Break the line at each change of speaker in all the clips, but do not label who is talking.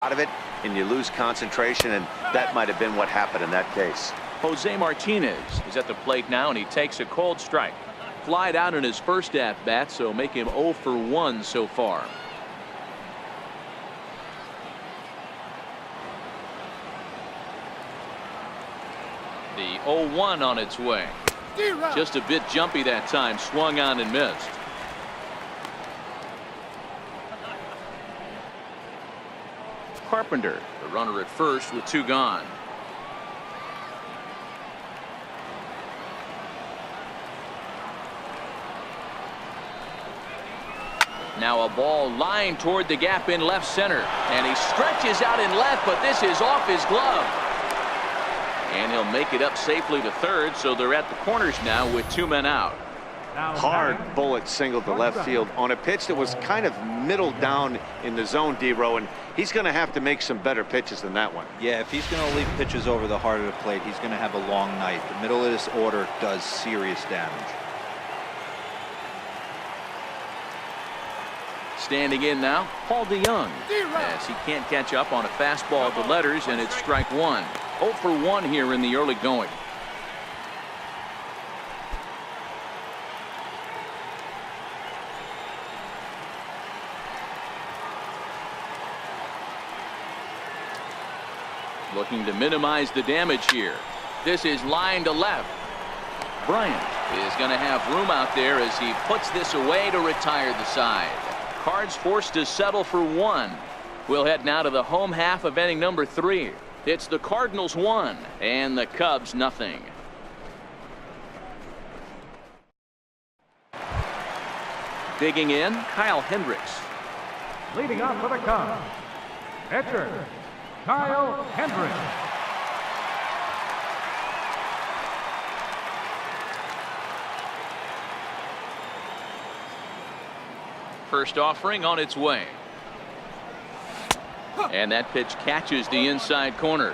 out of it and you lose concentration, and that might have been what happened in that case.
Jose Martinez is at the plate now, and he takes a cold strike. Flied out in his first at bat, so make him 0 for 1 so far. The 0-1 on its way. Just a bit jumpy that time, swung on and missed. Carpenter, the runner at first with 2 gone. Now a ball lined toward the gap in left center, and he stretches out in left, but this is off his glove. And he'll make it up safely to third, so they're at the corners now with 2 men out.
Hard bullet single to left field on a pitch that was kind of middle down in the zone, D-Row, and he's going to have to make some better pitches than that one.
Yeah, if he's going to leave pitches over the heart of the plate, he's going to have a long night. The middle of this order does serious damage.
Standing in now, Paul DeYoung, as he can't catch up on a fastball at the letters, and it's strike 1. 0 for 1 here in the early going. Looking to minimize the damage here. This is line to left. Bryant is going to have room out there as he puts this away to retire the side. Cards forced to settle for 1. We'll head now to the home half of inning number 3. It's the Cardinals 1 and the Cubs nothing. Digging in, Kyle Hendricks.
Leading off for the Cubs, pitcher Kyle Hendricks.
First offering on its way. And that pitch catches the inside corner.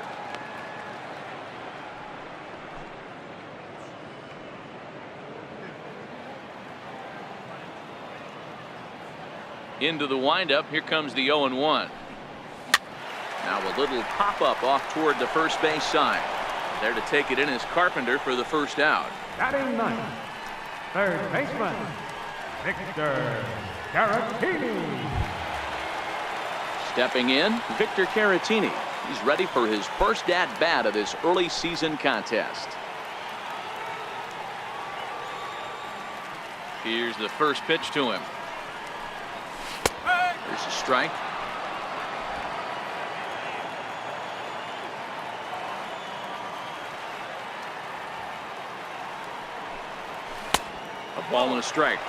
Into the windup. Here comes the 0-1. Now a little pop-up off toward the first base side. There to take it in is Carpenter for the first out.
Batting ninth, third baseman Victor Caratini.
Stepping in, Victor Caratini. He's ready for his first at-bat of this early season contest. Here's the first pitch to him. There's a strike. A ball and a strike.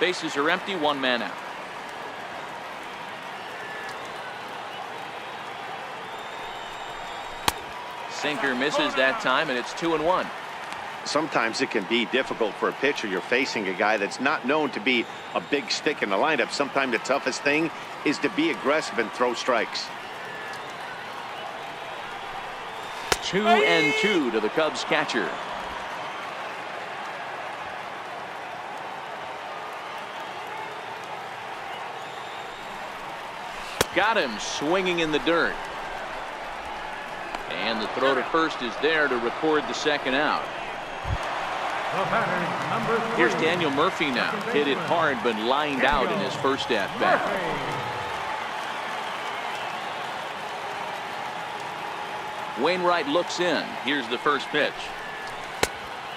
Bases are empty, 1 man out. Sinker misses that time, and it's 2-1.
Sometimes it can be difficult for a pitcher. You're facing a guy that's not known to be a big stick in the lineup. Sometimes the toughest thing is to be aggressive and throw strikes.
2-2 to the Cubs catcher. Got him swinging in the dirt. And the throw to first is there to record the second out. Here's Daniel Murphy now. Hit it hard but lined out in his first at bat. Wainwright looks in. Here's the first pitch.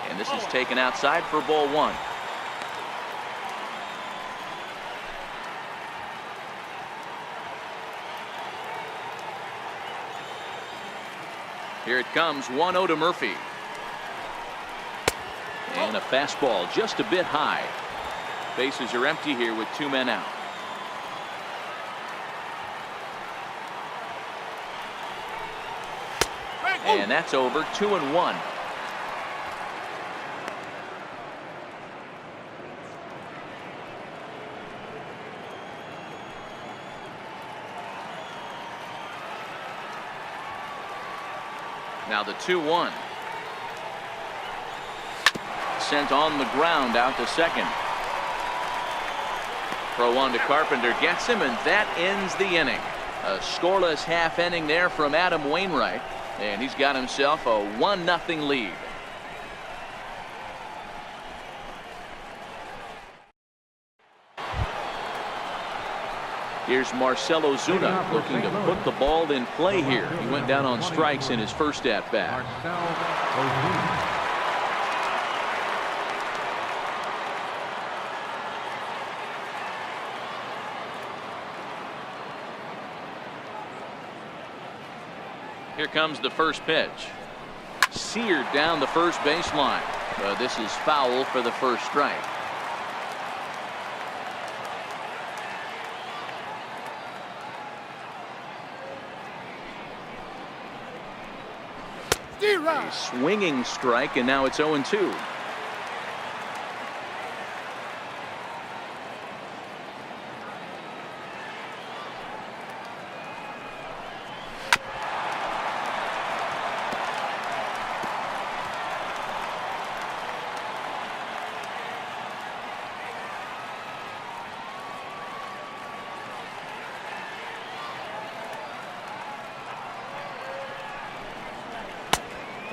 And this is taken outside for ball 1. Here it comes, 1-0 to Murphy. And a fastball just a bit high. Bases are empty here with 2 men out. And that's over, 2-1. Now the 2-1. Sent on the ground out to second. Throw on to Carpenter, gets him, and that ends the inning. A scoreless half inning there from Adam Wainwright, and he's got himself a 1-0 lead. Here's Marcell Ozuna looking to put the ball in play here. He went down on strikes in his first at-bat. Here comes the first pitch. Seared down the first baseline. This is foul for the first strike. A swinging strike, and now it's 0-2.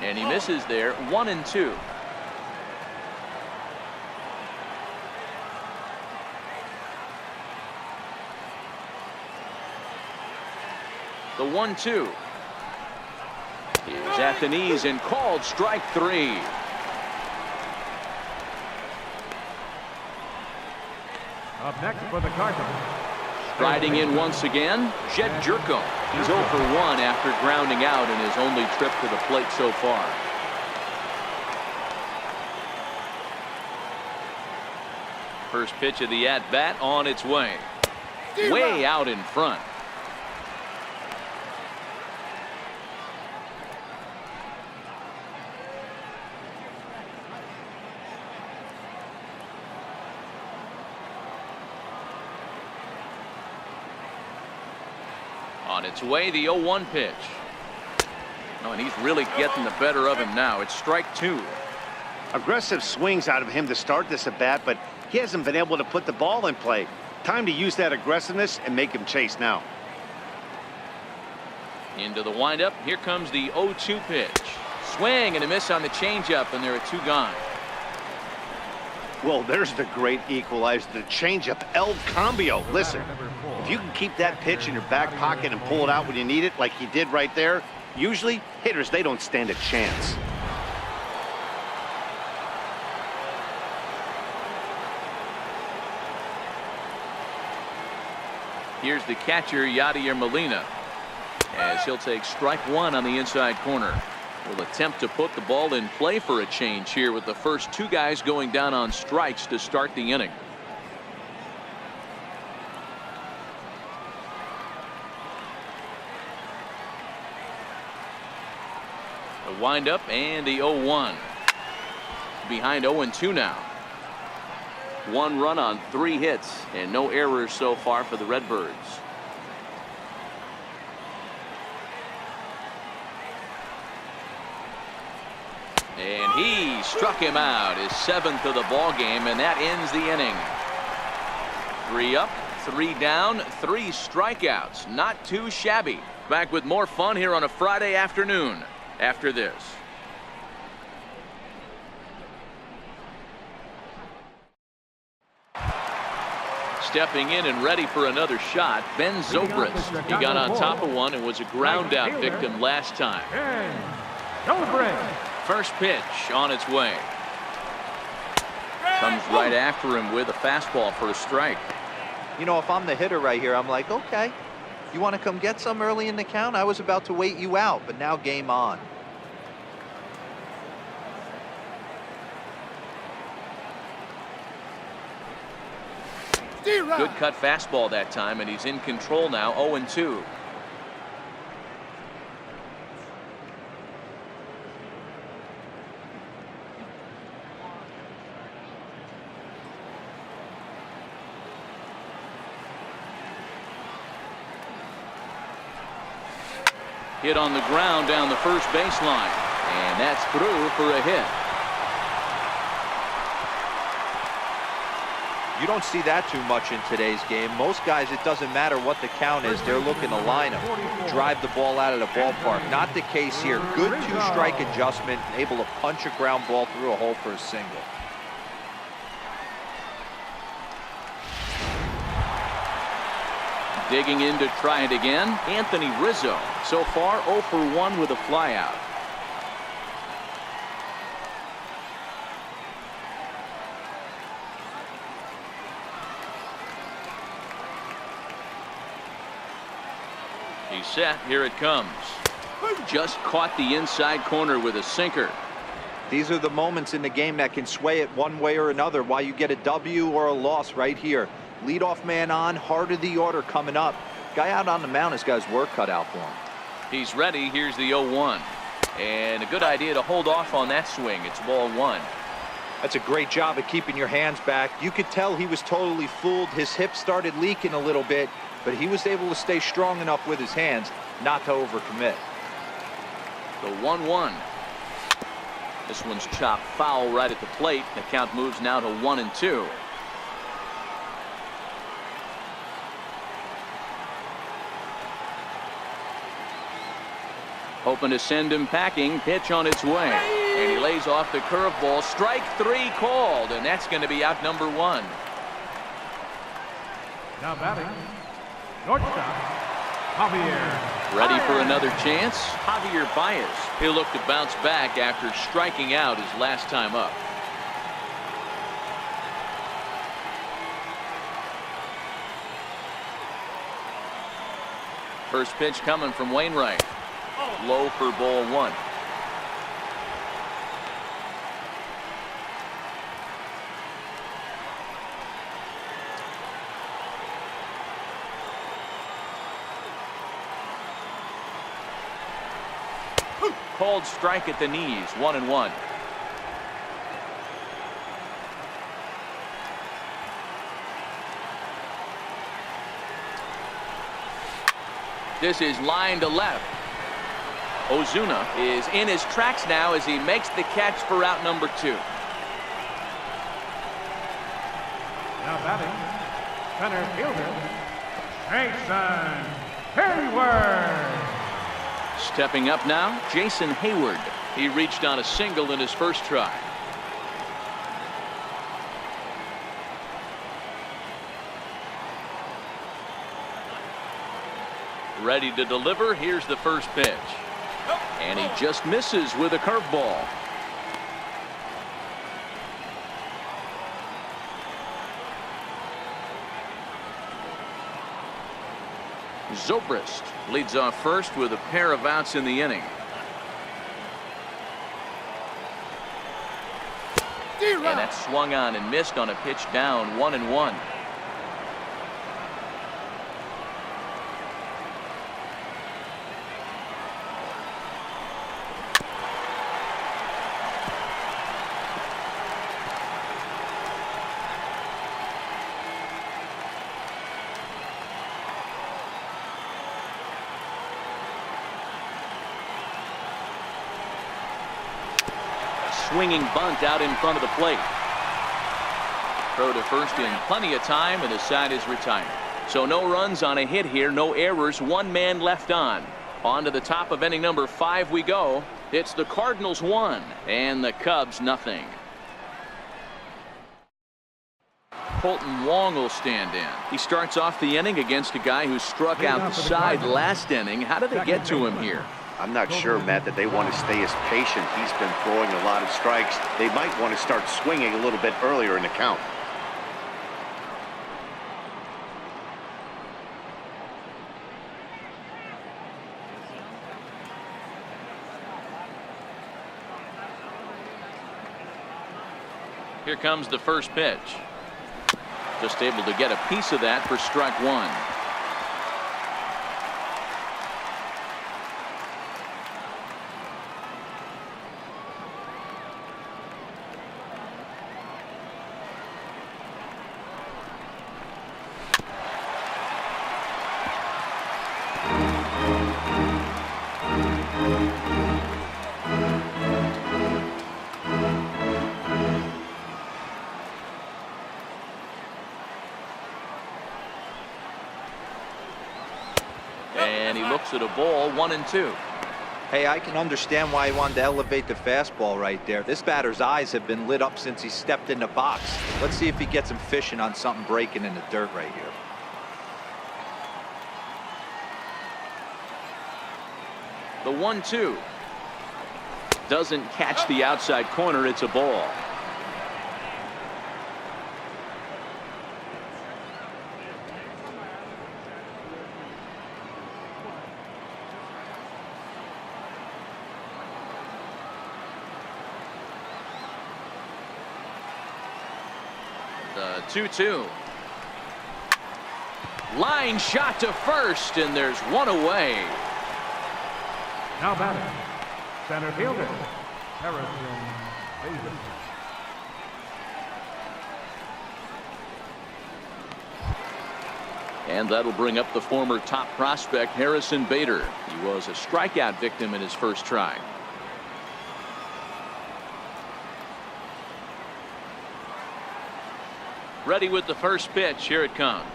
And he misses there. 1-2. The 1-2 is at the knees and called strike 3.
Up next for the Cardinals.
Riding in once again, Jed Jerko. He's 0 for 1 after grounding out in his only trip to the plate so far. First pitch of the at-bat on its way. Way out in front. On its way, the 0-1 pitch. Oh, and he's really getting the better of him now. It's strike 2.
Aggressive swings out of him to start this at bat, but he hasn't been able to put the ball in play. Time to use that aggressiveness and make him chase now.
Into the windup. Here comes the 0-2 pitch. Swing and a miss on the changeup, and there are 2 gone.
Well, there's the great equalizer, the changeup El Cambio. Listen, if you can keep that pitch in your back pocket and pull it out when you need it, like he did right there, usually hitters, they don't stand a chance.
Here's the catcher, Yadier Molina, as he'll take strike 1 on the inside corner. Will attempt to put the ball in play for a change here with the first 2 guys going down on strikes to start the inning. The windup and the 0-1. Behind 0-2 now. 1 run on 3 hits and no errors so far for the Redbirds. And he struck him out, his 7th of the ball game, and that ends the inning. 3 up, 3 down, 3 strikeouts. Not too shabby. Back with more fun here on a Friday afternoon after this. Stepping in and ready for another shot, Ben Zobrist. He got on top of one and was a ground out victim last time. First pitch on its way. Comes right after him with a fastball for a strike.
You know, if I'm the hitter right here, I'm like, okay, you want to come get some early in the count? I was about to wait you out, but now game on.
Good cut fastball that time, and he's in control now. 0-2. Hit on the ground down the first baseline, and that's through for a hit.
You don't see that too much in today's game. Most guys, it doesn't matter what the count is. They're looking to line them, drive the ball out of the ballpark. Not the case here. Good two-strike adjustment, able to punch a ground ball through a hole for a single.
Digging in to try it again, Anthony Rizzo. So far 0 for 1 with a flyout. He's set. Here it comes. Just caught the inside corner with a sinker.
These are the moments in the game that can sway it one way or another, why you get a W or a loss right here. Leadoff man on, heart of the order coming up. Guy out on the mound has got his work cut out for him.
He's ready. Here's the 0-1. And a good idea to hold off on that swing. It's ball 1.
That's a great job of keeping your hands back. You could tell he was totally fooled. His hip started leaking a little bit, but he was able to stay strong enough with his hands not to overcommit.
The 1-1. This one's chopped foul right at the plate. The count moves now to 1-2. Hoping to send him packing. Pitch on its way. And he lays off the curveball. Strike 3 called, and that's going to be out number 1.
Now batting, shortstop, Javier.
Ready for another chance? Javier Baez. He'll look to bounce back after striking out his last time up. First pitch coming from Wainwright. Low for ball 1. Called strike at the knees. 1-1. This is line to left. Ozuna is in his tracks now as he makes the catch for out number 2.
Now batting, center fielder, Jason Hayward.
Stepping up now, Jason Hayward. He reached on a single in his first try. Ready to deliver. Here's the first pitch. And he just misses with a curveball. Zobrist leads off first with a pair of outs in the inning. And that swung on and missed on a pitch down. 1-1. Swinging bunt out in front of the plate. Throw to first in plenty of time, and the side is retired. So no runs on a hit here, no errors, 1 man left on. On to the top of inning number 5 we go. It's the Cardinals 1 and the Cubs nothing. Colton Wong will stand in. He starts off the inning against a guy who struck out the side last inning. How did they get to him here?
I'm not sure, Matt, that they want to stay as patient. He's been throwing a lot of strikes. They might want to start swinging a little bit earlier in the count.
Here comes the first pitch. Just able to get a piece of that for strike 1. And he looks at a ball, 1-2.
Hey, I can understand why he wanted to elevate the fastball right there. This batter's eyes have been lit up since he stepped in the box. Let's see if he gets him fishing on something breaking in the dirt right here.
The 1-2. Doesn't catch the outside corner. It's a ball. The 2-2. Line shot to first, and there's one away.
Now batting, center fielder, Harrison Bader.
And that'll bring up the former top prospect, Harrison Bader. He was a strikeout victim in his first try. Ready with the first pitch. Here it comes.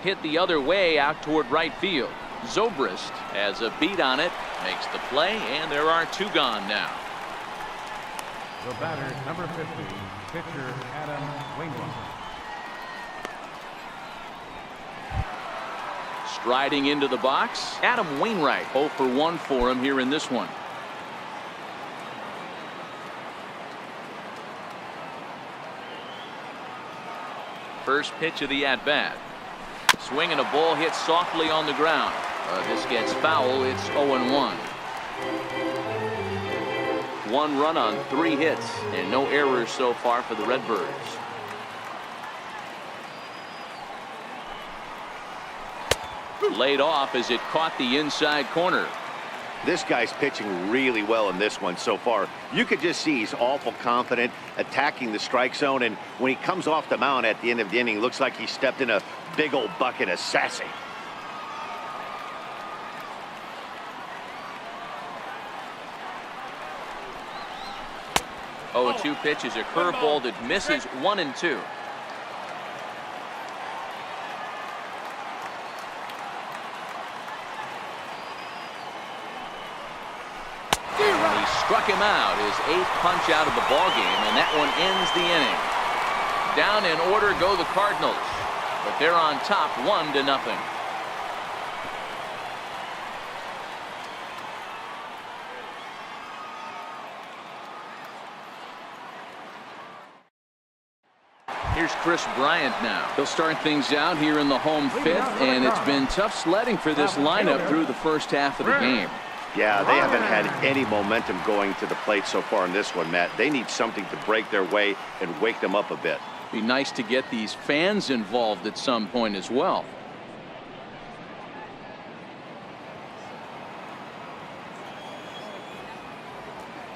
Hit the other way out toward right field. Zobrist has a beat on it, makes the play, and there are two gone now.
The batter, number 50, pitcher Adam Wainwright.
Striding into the box, Adam Wainwright. 0 for 1 for him here in this one. First pitch of the at-bat. Swinging a ball hit softly on the ground. This gets foul. It's 0-1. 1 run on 3 hits and no errors so far for the Redbirds. Laid off as it caught the inside corner.
This guy's pitching really well in this one so far. You could just see he's awful confident attacking the strike zone, and when he comes off the mound at the end of the inning, looks like he stepped in a big old bucket of sassy.
Oh, 2 pitches, a curveball that misses. 1-2. Struck him out, his 8th punch out of the ballgame, and that one ends the inning. Down in order go the Cardinals, but they're on top 1-0. Here's Chris Bryant now. He'll start things out here in the home 5th, and it's been tough sledding for this lineup through the first half of the game.
Yeah, they haven't had any momentum going to the plate so far in this one, Matt. They need something to break their way and wake them up a bit.
Be nice to get these fans involved at some point as well.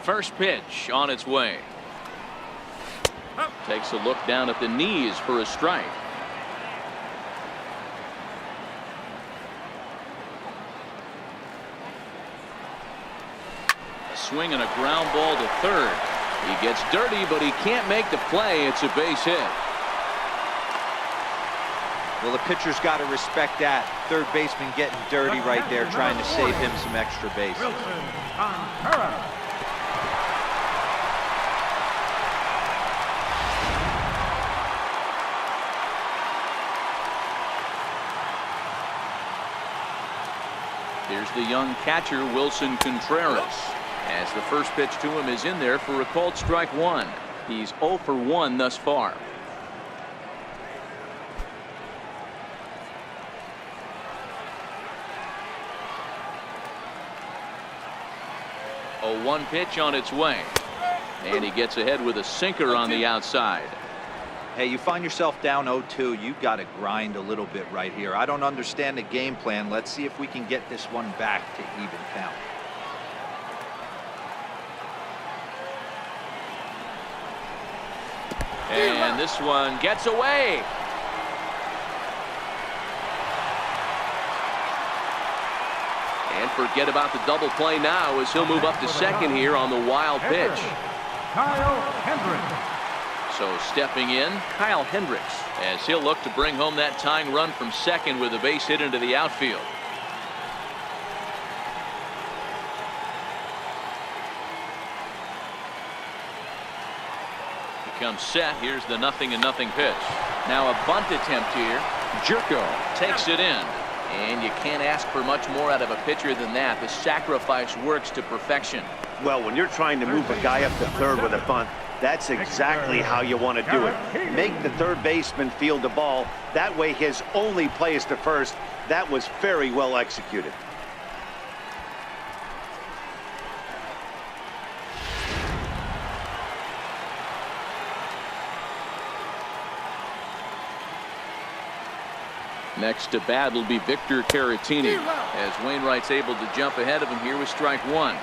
First pitch on its way. Takes a look down at the knees for a strike. Swing and a ground ball to third. He gets dirty, but he can't make the play. It's a base hit.
Well, the pitcher's got to respect that. Third baseman getting dirty right there, trying to save him some extra bases.
Wilson Contreras.
Here's the young catcher, Wilson Contreras, as the first pitch to him is in there for a called strike 1. He's 0 for 1 thus far. A 1 pitch on its way, and he gets ahead with a sinker on the outside.
Hey, you find yourself down 0-2, you've got to grind a little bit right here. I don't understand the game plan. Let's see if we can get this one back to even count.
And this one gets away. And forget about the double play now as he'll move up to second here on the wild pitch.
Kyle Hendricks.
So stepping in, Kyle Hendricks, as he'll look to bring home that tying run from second with a base hit into the outfield. comes set. Here's the 0-0 pitch. Now a bunt attempt here. Jerko takes it in. And you can't ask for much more out of a pitcher than that. The sacrifice works to perfection.
Well, when you're trying to move a guy up to third with a bunt, that's exactly how you want to do it. Make the third baseman field the ball. That way his only play is to first. That was very well executed.
Next to bat will be Victor Caratini, as Wainwright's able to jump ahead of him here with strike one.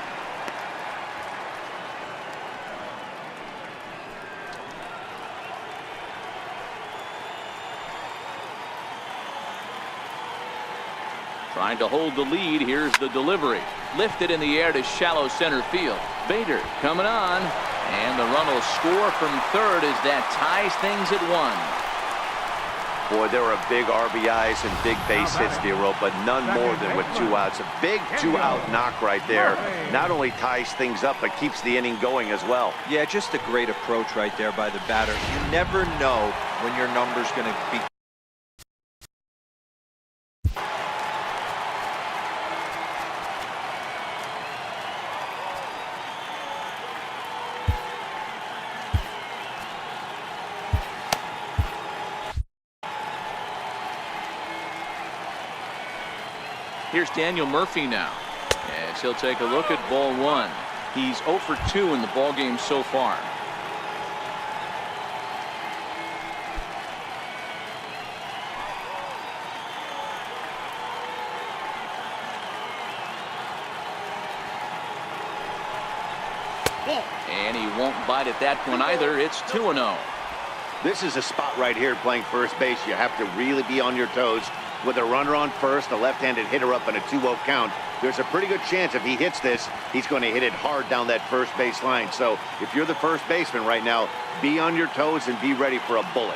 Trying to hold the lead. Here's the delivery. Lifted in the air to shallow center field. Bader coming on. And the run will score from third as that ties things at one.
Boy, there were big RBIs and big base hits, Dero, but none more than with 2 outs. A big 2-out knock right there. Not only ties things up, but keeps the inning going as well.
Yeah, just a great approach right there by the batter. You never know when your number's going to be.
Here's Daniel Murphy now, as he'll take a look at ball one. He's 0 for 2 in the ball game so far. And he won't bite at that one either. It's 2-0.
This is a spot right here playing first base. You have to really be on your toes. With a runner on first, a left-handed hitter up in a 2-0 count, there's a pretty good chance if he hits this, he's going to hit it hard down that first base line. So if you're the first baseman right now, be on your toes and be ready for a bullet.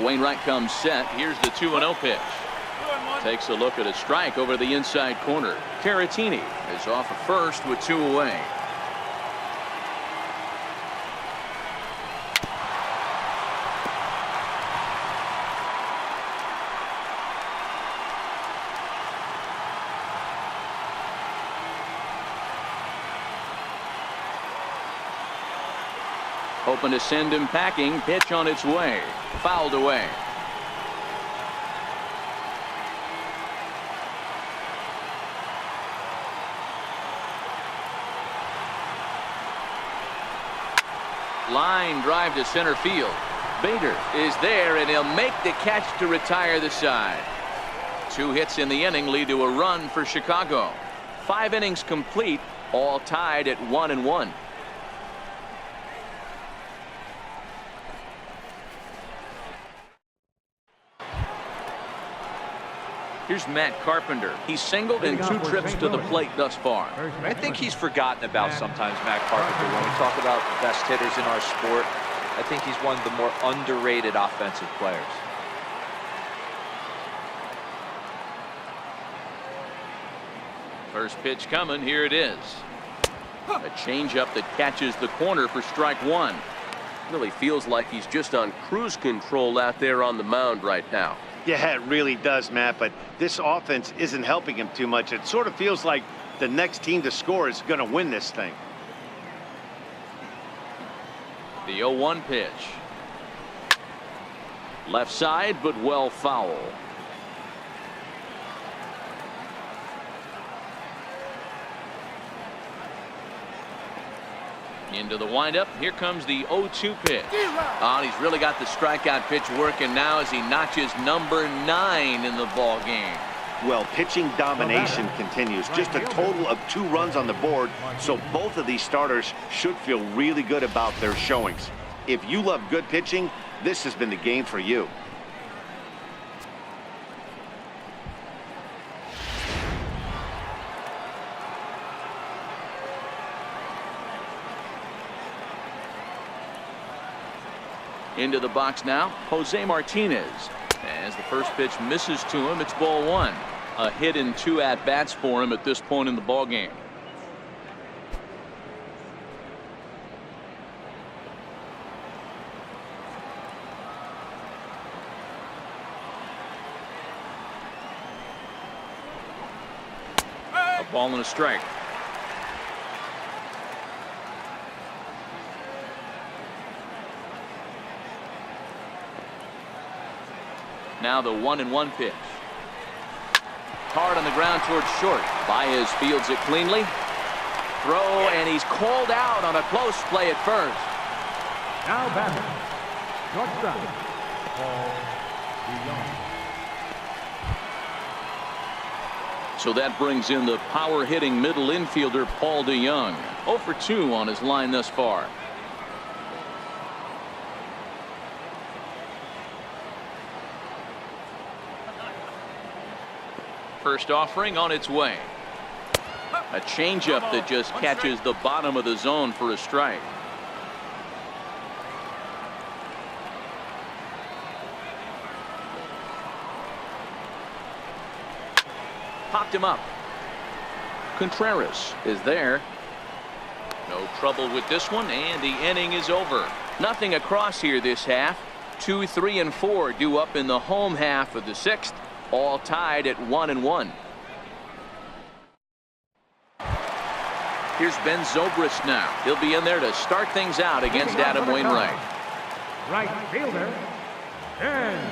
Wainwright comes set. Here's the 2-0 pitch. Takes a look at a strike over the inside corner. Caratini is off of first with 2 away. Hoping to send him packing. Pitch on its way. Fouled away. Line drive to center field. Bader is there, and he'll make the catch to retire the side. 2 hits in the inning lead to a run for Chicago. 5 innings complete, all tied at 1-1. Here's Matt Carpenter. He's singled in 2 trips to the plate thus far.
I think he's forgotten about sometimes, Matt Carpenter. When we talk about the best hitters in our sport, I think he's one of the more underrated offensive players.
First pitch coming. Here it is. A changeup that catches the corner for strike one.
Really feels like he's just on cruise control out there on the mound right now.
Yeah, it really does, Matt, but this offense isn't helping him too much. It sort of feels like the next team to score is going to win this thing.
The 0-1 pitch. Left side, but well foul. Into the windup. Here comes the 0-2 pitch. Oh, he's really got the strikeout pitch working now as he notches number 9 in the ball game.
Well, pitching domination continues. Just a total of 2 runs on the board, so both of these starters should feel really good about their showings. If you love good pitching, this has been the game for you.
Into the box now, Jose Martinez. As the first pitch misses to him, it's ball 1. A hit in 2 at-bats for him at this point in the ball game. Ball and a strike. Now the 1-1 pitch. Hard on the ground towards short. Baez fields it cleanly. Throw, and he's called out on a close play at first.
Now batting, shortstop, Paul DeYoung.
So that brings in the power-hitting middle infielder Paul DeYoung. 0 for 2 on his line thus far. First offering on its way. A changeup that just catches the bottom of the zone for a strike. Popped him up. Contreras is there. No trouble with this one, and the inning is over. Nothing across here this half. 2, 3, and 4 due up in the home half of the 6th. All tied at 1-1. Here's Ben Zobrist now. He'll be in there to start things out against Adam Wainwright.
Right fielder, Ben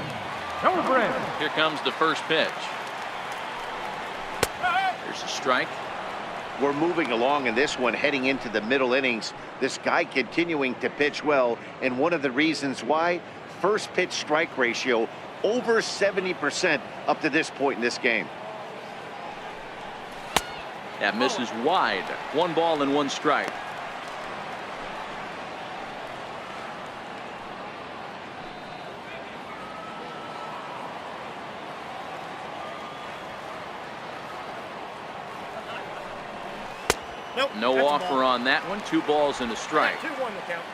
Zobrist.
Here comes the first pitch. There's a strike.
We're moving along in this one, heading into the middle innings. This guy continuing to pitch well, and one of the reasons why, first pitch strike ratio over 70% up to this point in this game.
That misses wide. 1 ball and 1 strike.
Nope,
no offer on that one. 2 balls and a strike.
2-1 the count.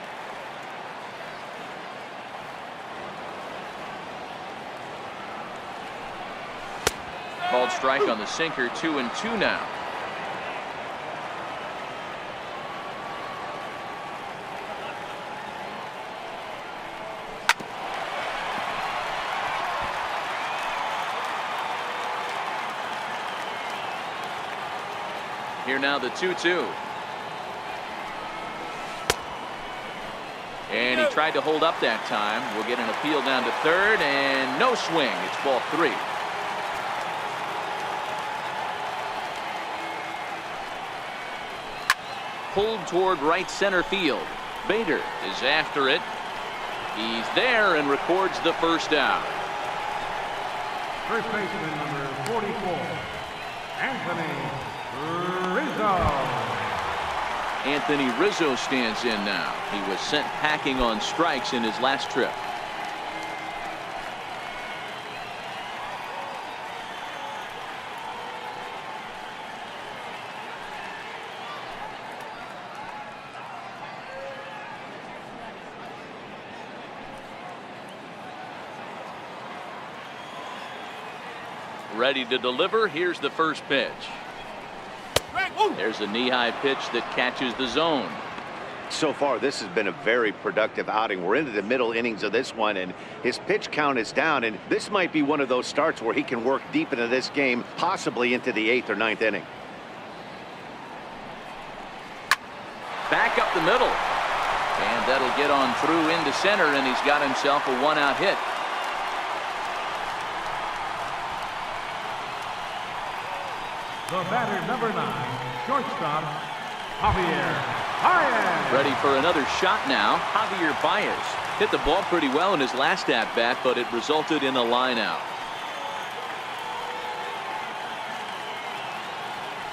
Called strike on the sinker. 2-2 now. Here now the 2-2. And he tried to hold up that time. We'll get an appeal down to third, and no swing. It's ball 3. Pulled toward right center field. Bader is after it. He's there and records the first out.
First baseman number 44, Anthony Rizzo.
Anthony Rizzo stands in now. He was sent packing on strikes in his last trip. Ready to deliver. Here's the first pitch. There's a knee-high pitch that catches the zone.
So far, this has been a very productive outing. We're into the middle innings of this one, and his pitch count is down, and this might be one of those starts where he can work deep into this game, possibly into the 8th or 9th inning.
Back up the middle. And that'll get on through into center, and he's got himself a 1-out hit.
The batter number 9, shortstop, Javier Baez.
Ready for another shot now. Javier Baez hit the ball pretty well in his last at-bat, but it resulted in a line-out.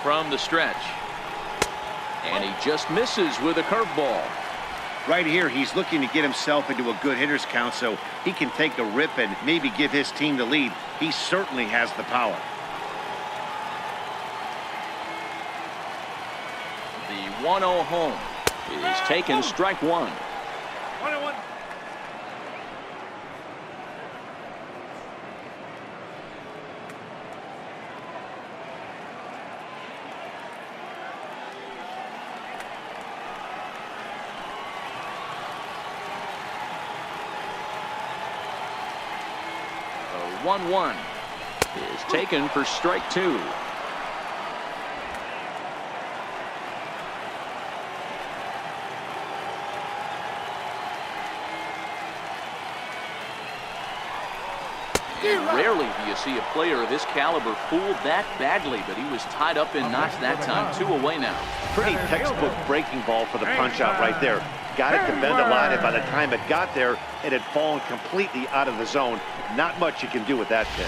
From the stretch. And he just misses with a curveball.
Right here, he's looking to get himself into a good hitter's count so he can take a rip and maybe give his team the lead. He certainly has the power.
The 1-0 home is taken, strike 1.
1-1.
The 1-1 is taken for strike 2. Rarely do you see a player of his caliber fooled that badly, but he was tied up in knots that time. 2 away now.
Pretty textbook breaking ball for the punch out right there. Got it to bend a line, and by the time it got there, it had fallen completely out of the zone. Not much you can do with that pitch.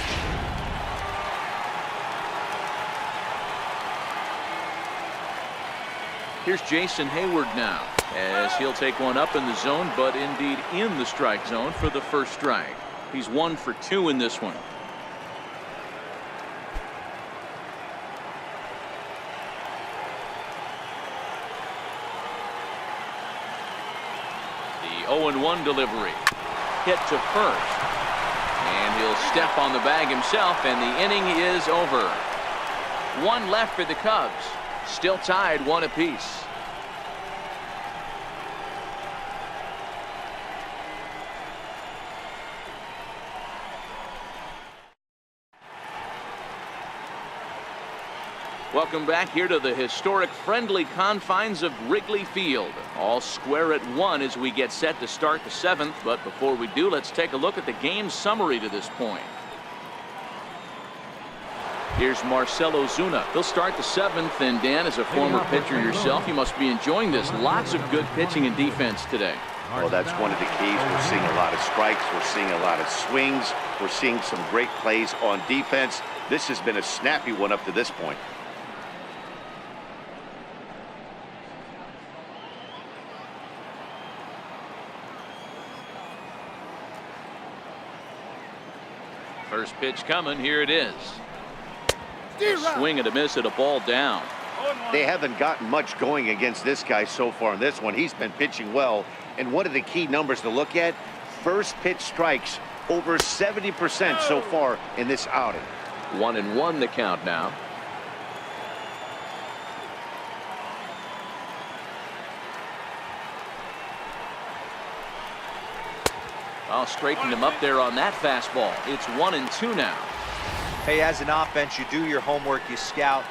Here's Jason Hayward now, as he'll take one up in the zone, but indeed in the strike zone for the first strike. He's 1 for 2 in this one. The 0-1 delivery. Hit to first. And he'll step on the bag himself, and the inning is over. 1 left for the Cubs. Still tied 1 apiece. Welcome back here to the historic friendly confines of Wrigley Field. All square at 1 as we get set to start the 7th. But before we do, let's take a look at the game summary to this point. Here's Marcell Ozuna. He'll start the 7th, and Dan, as a former pitcher yourself, you must be enjoying this. Lots of good pitching and defense today.
Well, that's one of the keys. We're seeing a lot of strikes. We're seeing a lot of swings. We're seeing some great plays on defense. This has been a snappy one up to this point.
First pitch coming. Here it is. Swing and a miss at a ball down.
They haven't gotten much going against this guy so far in this one. He's been pitching well. And one of the key numbers to look at, first pitch strikes, over 70% so far in this outing.
1-1 the count now. I'll straighten him up there on that fastball. It's 1-2 now.
Hey, as an offense, you do your homework, you scout.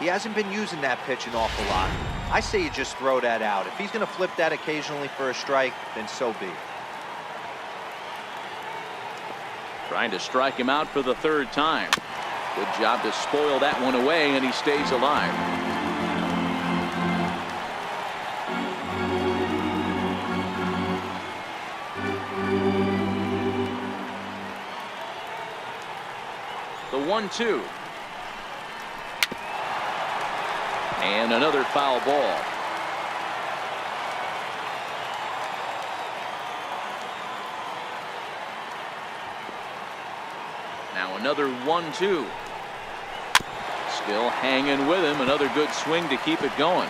He hasn't been using that pitch an awful lot. I say you just throw that out. If he's going to flip that occasionally for a strike, then so be it.
Trying to strike him out for the 3rd time. Good job to spoil that one away, and he stays alive. The 1-2. And another foul ball. Now another 1-2. Still hanging with him. Another good swing to keep it going.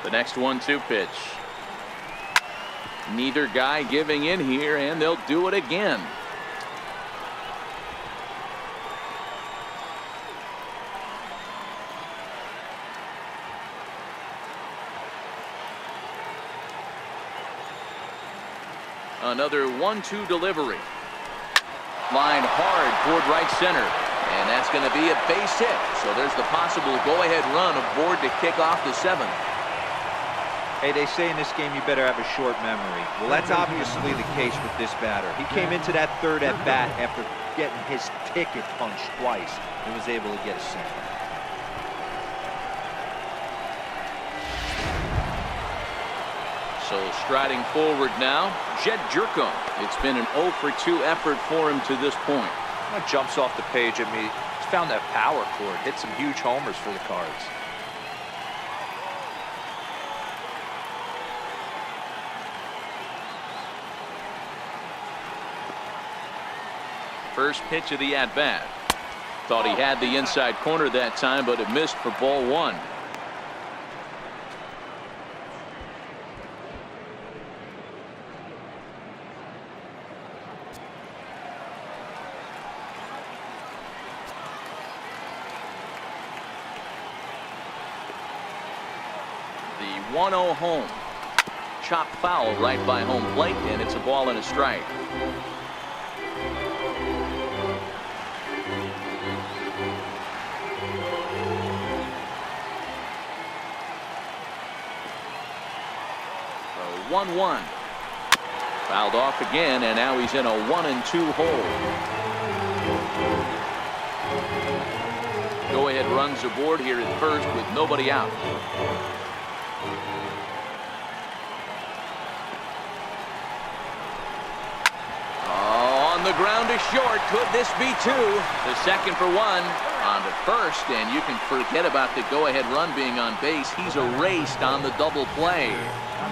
The next 1-2 pitch. Neither guy giving in here, and they'll do it again. Another 1-2 delivery. Line hard toward right center. And that's going to be a base hit. So there's the possible go-ahead run aboard to kick off the 7th.
Hey, they say in this game you better have a short memory. Well, that's obviously the case with this batter. He came into that 3rd at bat after getting his ticket punched twice and was able to get a single.
So striding forward now, Jed Jerko. It's been an 0 for 2 effort for him to this point.
What jumps off the page at me, he's found that power chord, hit some huge homers for the Cards.
First pitch of the at-bat. Thought he had the inside corner that time, but it missed for ball 1. The 1-0 home. Chopped foul right by home plate, and it's a ball and a strike. 1-1. Fouled off again, and now he's in a 1-2 hole. Go-ahead runs aboard here at first with nobody out. On the ground to short. Could this be two? The second for one. On to first, and you can forget about the go-ahead run being on base. He's erased on the double play.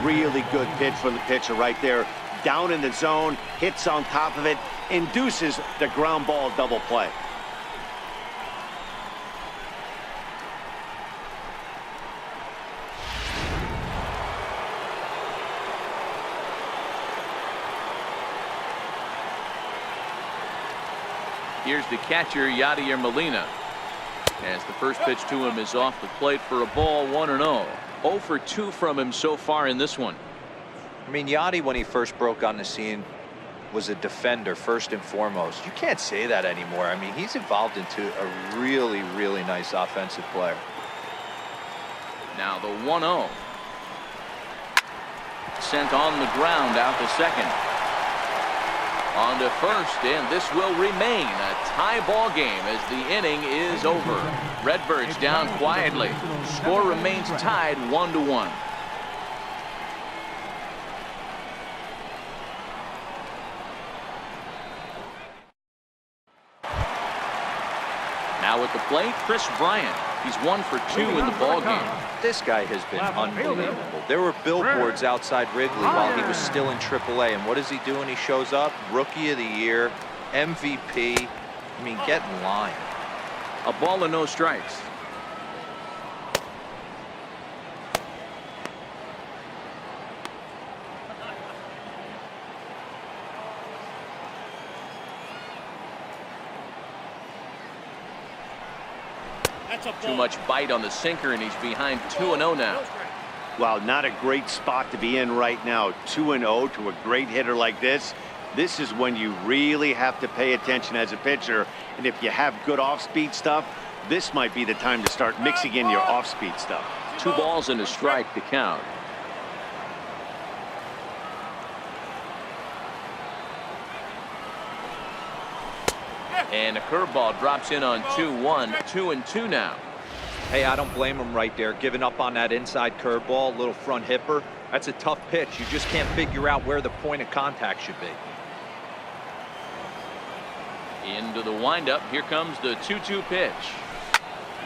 Really good pitch from the pitcher right there. Down in the zone, hits on top of it, induces the ground ball double play.
Here's the catcher, Yadier Molina. As the first pitch to him is off the plate for a ball, 1-0. 0 for 2 from him so far in this one.
I mean, Yadi, when he first broke on the scene, was a defender first and foremost. You can't say that anymore. I mean, he's evolved into a really, really nice offensive player.
Now the 1-0. Sent on the ground out to second. On to first, and this will remain a tie ball game as the inning is over. Redbirds down quietly. Score remains tied 1-1. Now at the plate, Chris Bryant. He's 1 for 2 in the ball game.
This guy has been unbelievable. There were billboards outside Wrigley while he was still in AAA, and what does he do when he shows up? Rookie of the Year, MVP. I mean, get in line.
A ball and no strikes. Too much bite on the sinker, and he's behind 2-0 now.
Well, not a great spot to be in right now. 2-0 to a great hitter like this. This is when you really have to pay attention as a pitcher. And if you have good off-speed stuff, this might be the time to start mixing in your off-speed stuff.
2 balls and a strike to count. And a curveball drops in on 2-1. 2-2 now.
Hey, I don't blame him right there, giving up on that inside curveball, little front hipper. That's a tough pitch. You just can't figure out where the point of contact should be.
Into the windup. Here comes the 2-2 pitch.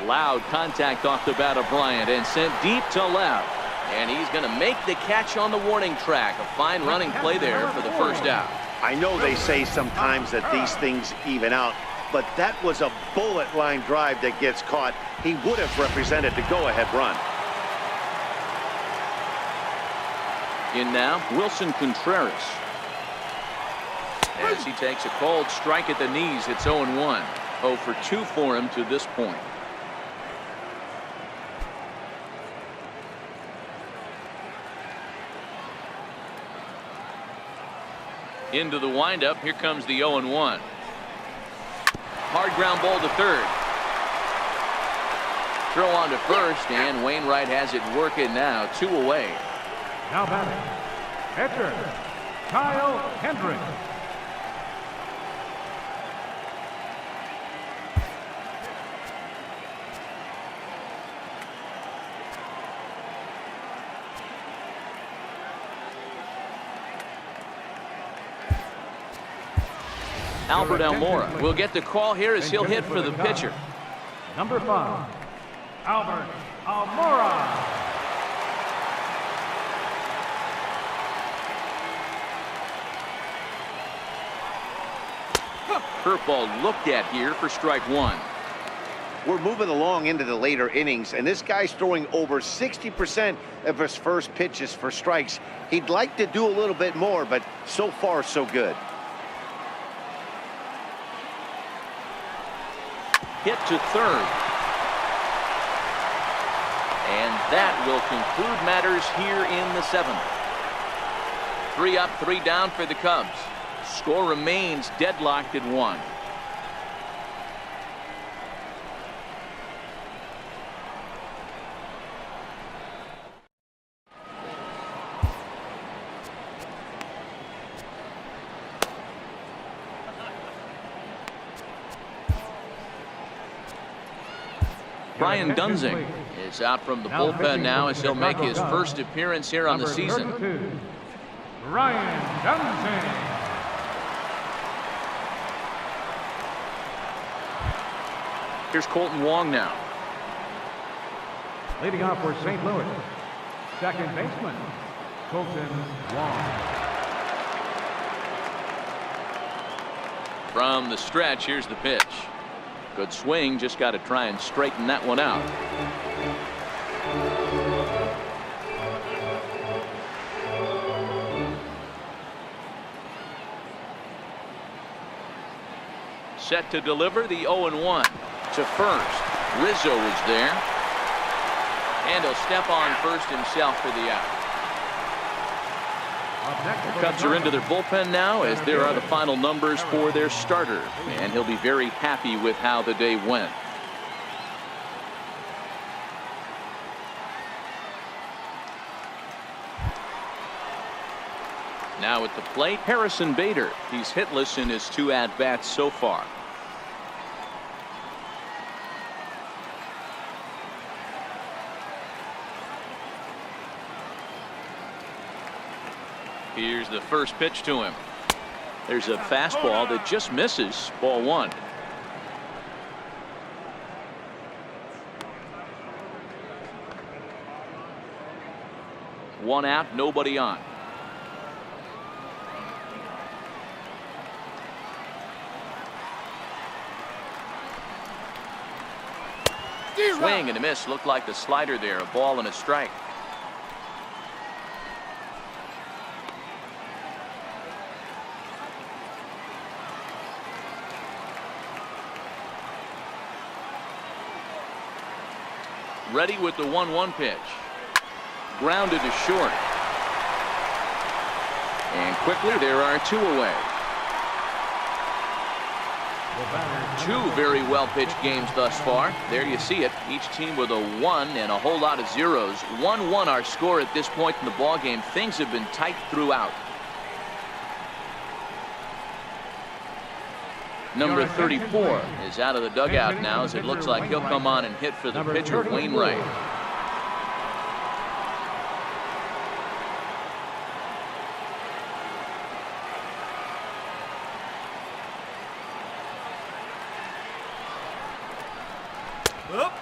Loud contact off the bat of Bryant and sent deep to left. And he's going to make the catch on the warning track. A fine running play there for the first out.
I know they say sometimes that these things even out, but that was a bullet line drive that gets caught. He would have represented the go-ahead run.
In now, Wilson Contreras. As he takes a cold strike at the knees, it's 0-1. 0 for 2 for him to this point. Into the windup. Here comes the 0-1. Hard ground ball to third. Throw on to first, and Wainwright has it working now. 2 away.
Now batting, pitcher, Kyle Hendricks.
Albert Almora will get the call here as he'll hit for the pitcher.
Number 5, Albert Almora.
Curveball looked at here for strike 1.
We're moving along into the later innings, and this guy's throwing over 60% of his first pitches for strikes. He'd like to do a little bit more, but so far so good.
Hit to third. And that will conclude matters here in the 7th. 3 up, 3 down for the Cubs. Score remains deadlocked at 1. Brian Dunsing is out from the bullpen now as he'll make his first appearance here on the season.
32, Brian Dunsing.
Here's Colton Wong now.
Leading off for St. Louis, second baseman, Colton Wong.
From the stretch, here's the pitch. Good swing, just got to try and straighten that one out. Set to deliver the 0-1 to first. Rizzo is there. And he'll step on first himself for the out. The Cubs are into their bullpen now as there are the final numbers for their starter. And he'll be very happy with how the day went. Now at the plate, Harrison Bader. He's hitless in his 2 at-bats so far. Here's the first pitch to him. There's a fastball that just misses. Ball 1. One out, nobody on. Swing and a miss. Looked like the slider there. A ball and a strike. Ready with the 1-1 pitch. Grounded to short. And quickly there are 2 away. 2 very well pitched games thus far. There you see it. Each team with a 1 and a whole lot of zeros. 1-1 our score at this point in the ball game. Things have been tight throughout. Number 34 is out of the dugout now as it looks like he'll come on and hit for the pitcher, Wainwright.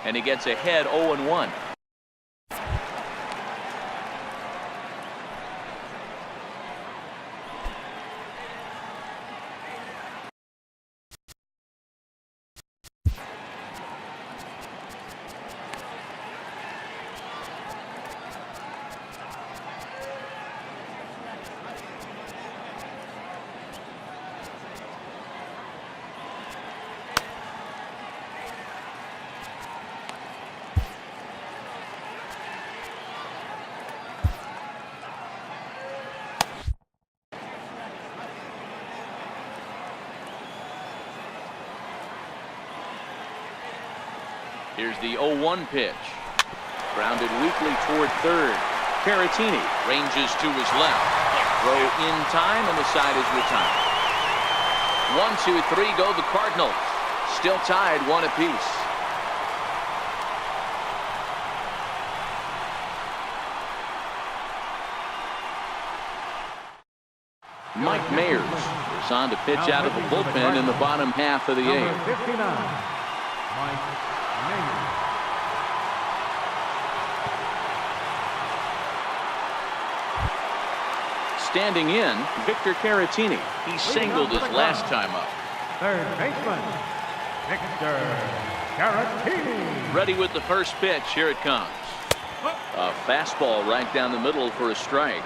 And he gets ahead 0-1. Here's the 0-1 pitch. Grounded weakly toward third. Caratini ranges to his left. Throw in time and the side is retired. 1, 2, 3 go the Cardinals. Still tied 1 apiece. Mike Mayers is on to pitch out of the bullpen in the bottom half of the 8th.
59, Mike Mayers.
Standing in, Victor Caratini. He singled his last time up.
Third baseman, Victor Caratini.
Ready with the first pitch. Here it comes. A fastball right down the middle for a strike.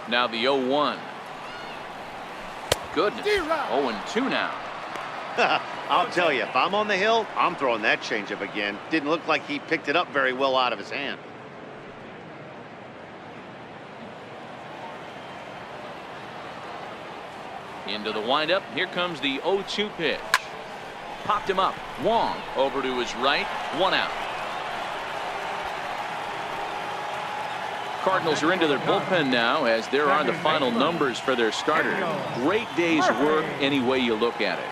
Now the 0-1. Goodness. 0-2 now.
I'll tell you, if I'm on the hill, I'm throwing that changeup again. Didn't look like he picked it up very well out of his hand.
Into the windup. Here comes the 0-2 pitch. Popped him up. Wong over to his right. 1 out. Cardinals are into their bullpen now, as there are the final numbers for their starter. Great day's work any way you look at it.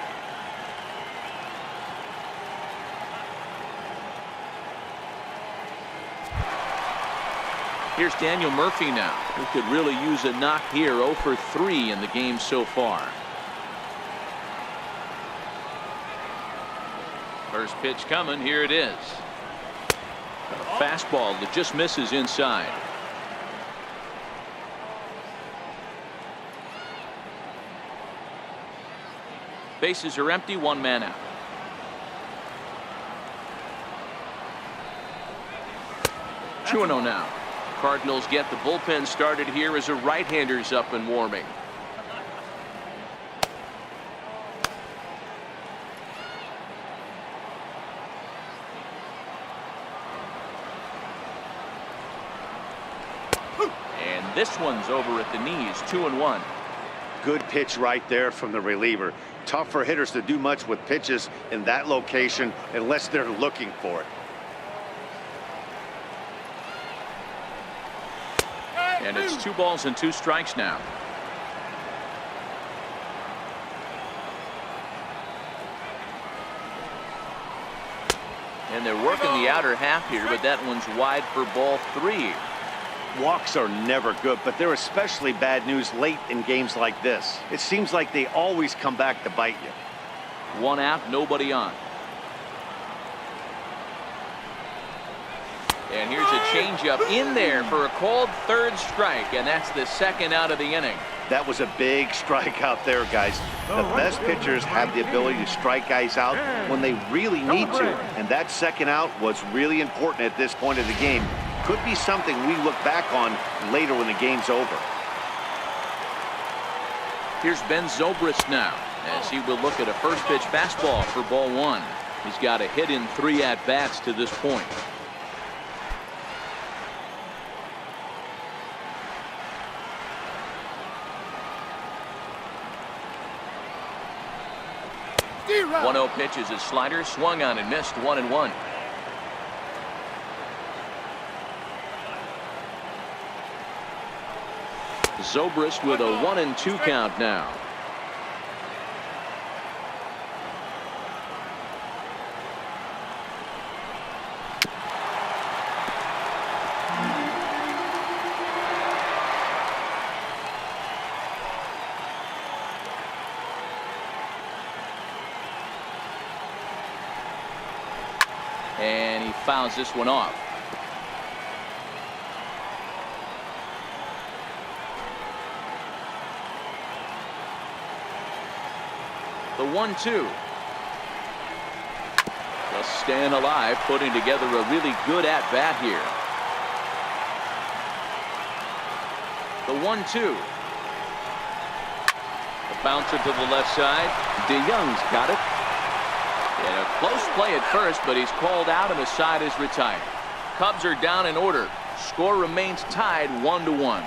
Here's Daniel Murphy now, who could really use a knock here. 0 for 3 in the game so far. First pitch coming. Here it is. A fastball that just misses inside. Bases are empty. 1 man out. 2-0 now. Cardinals get the bullpen started here as a right-hander's up and warming. And this one's over at the knees. 2-1.
Good pitch right there from the reliever. Tough for hitters to do much with pitches in that location unless they're looking for it.
And it's 2 balls and 2 strikes now. And they're working the outer half here, but that one's wide for ball 3.
Walks are never good, but they're especially bad news late in games like this. It seems like they always come back to bite you.
1 out, nobody on. And here's a changeup in there for a called 3rd strike, and that's the 2nd out of the inning.
That was a big strike out there, guys. The best pitchers have the ability to strike guys out when they really need to, and that 2nd out was really important at this point of the game. Could be something we look back on later when the game's over.
Here's Ben Zobrist now, as he will look at a first pitch fastball for ball 1. He's got a hit in 3 at-bats to this point.
Zero.
1-0 pitch is a slider, swung on and missed. 1-1. Zobrist with a 1-2 count now. And he fouls this one off. The 1-2. Just staying alive, putting together a really good at-bat here. The 1-2. The bouncer to the left side. DeYoung's got it. And a close play at first, but he's called out and the side is retired. Cubs are down in order. Score remains tied 1-1.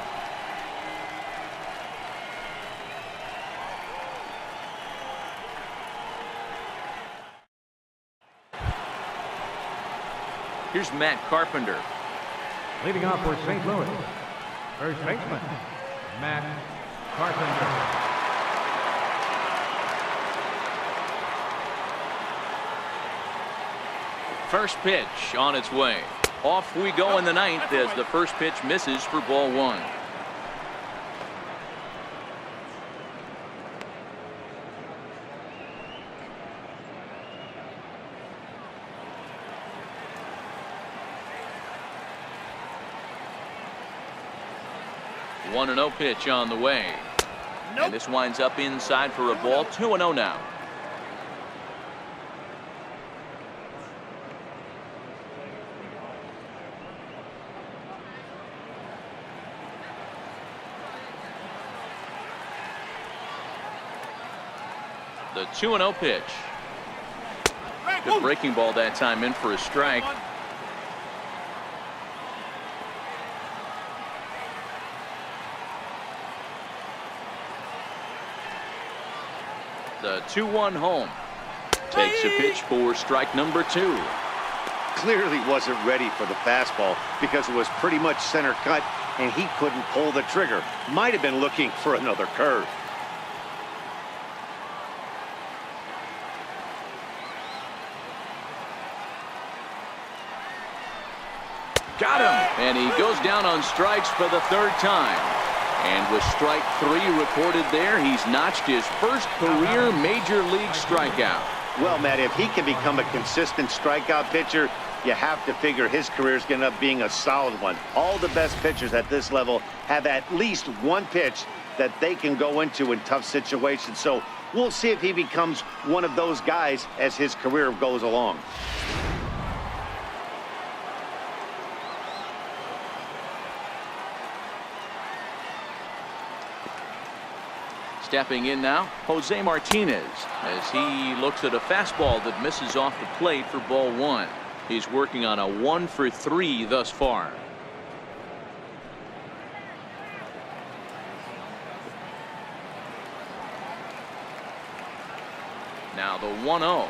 Here's Matt Carpenter.
Leading off for St. Louis, first baseman, Matt Carpenter.
First pitch on its way. Off we go in the 9th as the first pitch misses for ball 1. One 1-0 pitch on the way. And this winds up inside for a ball. 2-0 now. The 2-0 pitch. Good breaking ball that time, in for a strike. The 2-1 home. Takes a pitch for strike number 2.
clearly wasn't ready for the fastball because it was pretty much center cut and he couldn't pull the trigger. Might have been looking for another curve.
Got him. And he goes down on strikes for the third time. And with strike 3 recorded there, he's notched his first career major league strikeout.
Well, Matt, if he can become a consistent strikeout pitcher, you have to figure his career is going to end up being a solid one. All the best pitchers at this level have at least one pitch that they can go into in tough situations. So we'll see if he becomes one of those guys as his career goes along.
Stepping in now, Jose Martinez, as he looks at a fastball that misses off the plate for ball 1. He's working on a 1 for 3 thus far. Now the 1-0.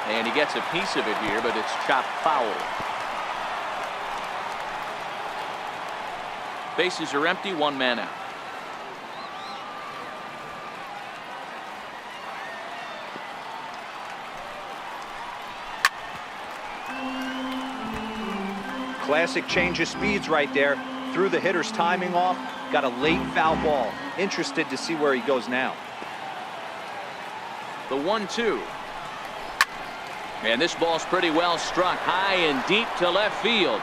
And he gets a piece of it here, but it's chopped foul. Bases are empty, 1 man out.
Classic change of speeds right there. Threw the hitter's timing off. Got a late foul ball. Interested to see where he goes now.
The 1-2. And this ball's pretty well struck high and deep to left field.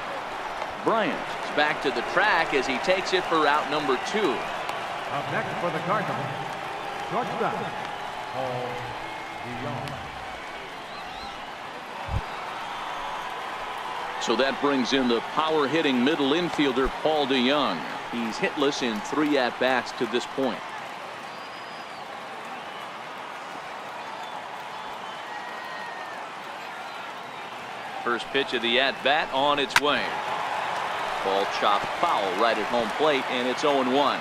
Bryant is back to the track as he takes it for out number 2.
Up next for the Cardinals, shortstop, Paul DeYoung.
So that brings in the power-hitting middle infielder Paul DeYoung. He's hitless in 3 at-bats to this point. First pitch of the at-bat on its way. Ball chopped foul right at home plate, and it's 0-1.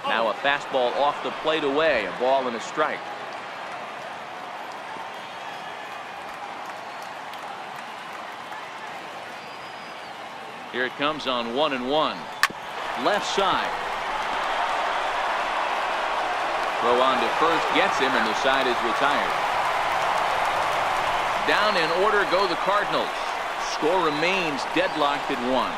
Now a fastball off the plate away, a ball and a strike. Here it comes on 1-1. Left side. Throw on to first gets him, and the side is retired. Down in order go the Cardinals. Score remains deadlocked at 1.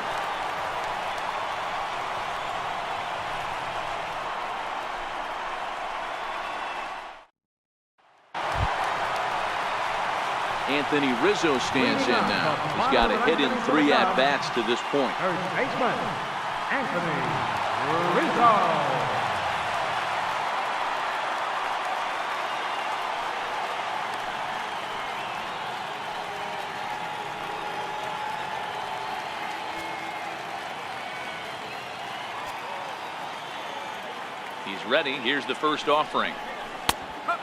Anthony Rizzo stands in now. He's got a hit in 3 at-bats to this point.
Third baseman, Anthony Rizzo.
He's ready. Here's the first offering.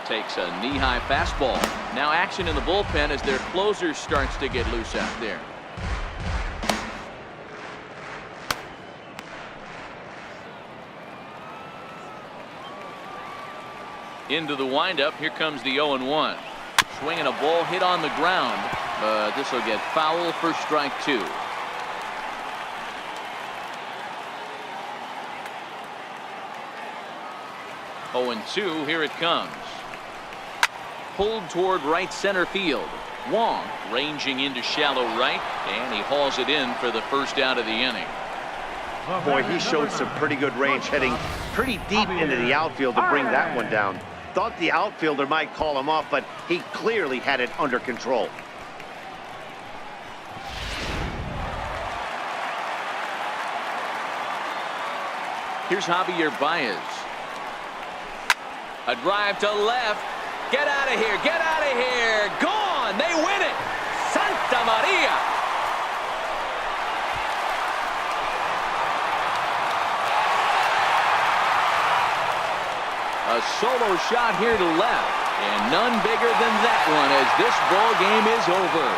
Takes a knee-high fastball. Now action in the bullpen as their closer starts to get loose out there. Into the windup. Here comes the 0-1. Swinging a ball hit on the ground, but this will get foul for strike 2. Oh, 0-2. Here it comes. Pulled toward right center field. Wong ranging into shallow right, and he hauls it in for the first out of the inning.
Boy, he showed some pretty good range, heading pretty deep into the outfield to bring that one down. Thought the outfielder might call him off, but he clearly had it under control.
Here's Javier Baez. A drive to left. Get out of here. Get out of here. Gone. They win it. Santa Maria. A solo shot here to left. And none bigger than that one as this ball game is over.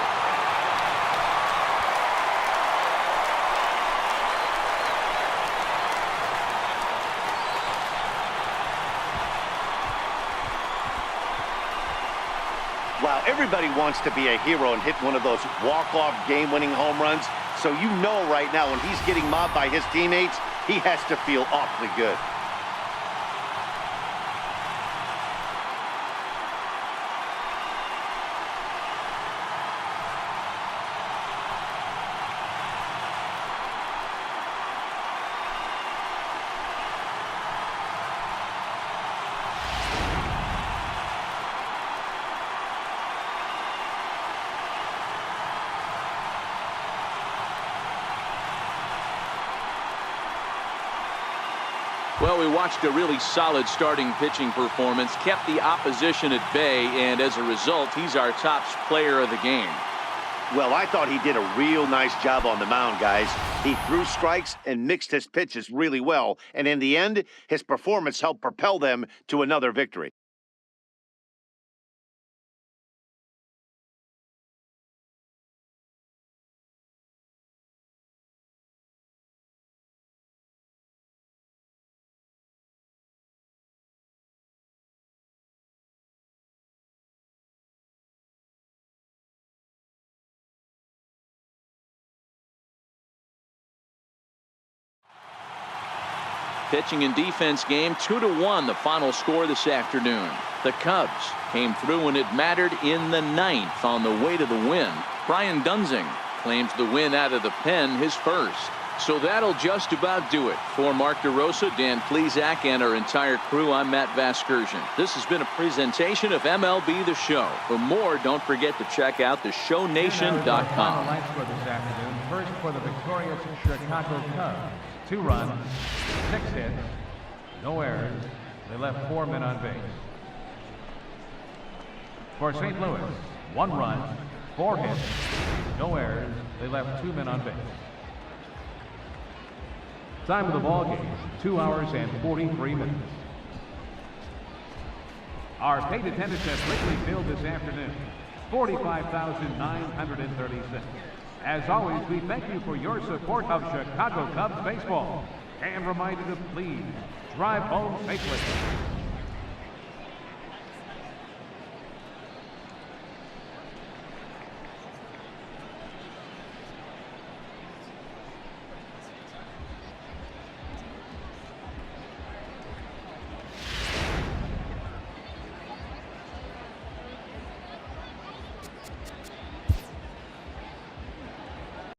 Wow, everybody wants to be a hero and hit one of those walk-off game-winning home runs. So you know right now when he's getting mobbed by his teammates, he has to feel awfully good.
Well, we watched a really solid starting pitching performance, kept the opposition at bay, and as a result, he's our top player of the game.
Well, I thought he did a real nice job on the mound, guys. He threw strikes and mixed his pitches really well, and in the end, his performance helped propel them to another victory.
Pitching and defense game 2-1 the final score this afternoon. The Cubs came through when it mattered in the ninth on the way to the win. Brian Dunsing claims the win out of the pen, his first. So that'll just about do it. For Mark DeRosa, Dan Plesac, and our entire crew, I'm Matt Vasgersian. This has been a presentation of MLB The Show. For more, don't forget to check out theshownation.com.
Lights for this afternoon. First for the victorious Chicago Cubs. 2 runs, 6 hits, no errors. They left 4 men on base. For St. Louis, 1 run, 4 hits, no errors. They left 2 men on base. Time of the ball game, 2 hours and 43 minutes. Our paid attendance at Wrigley Field this afternoon, 45,936. As always, we thank you for your support of Chicago Cubs baseball and remind you to please drive home safely.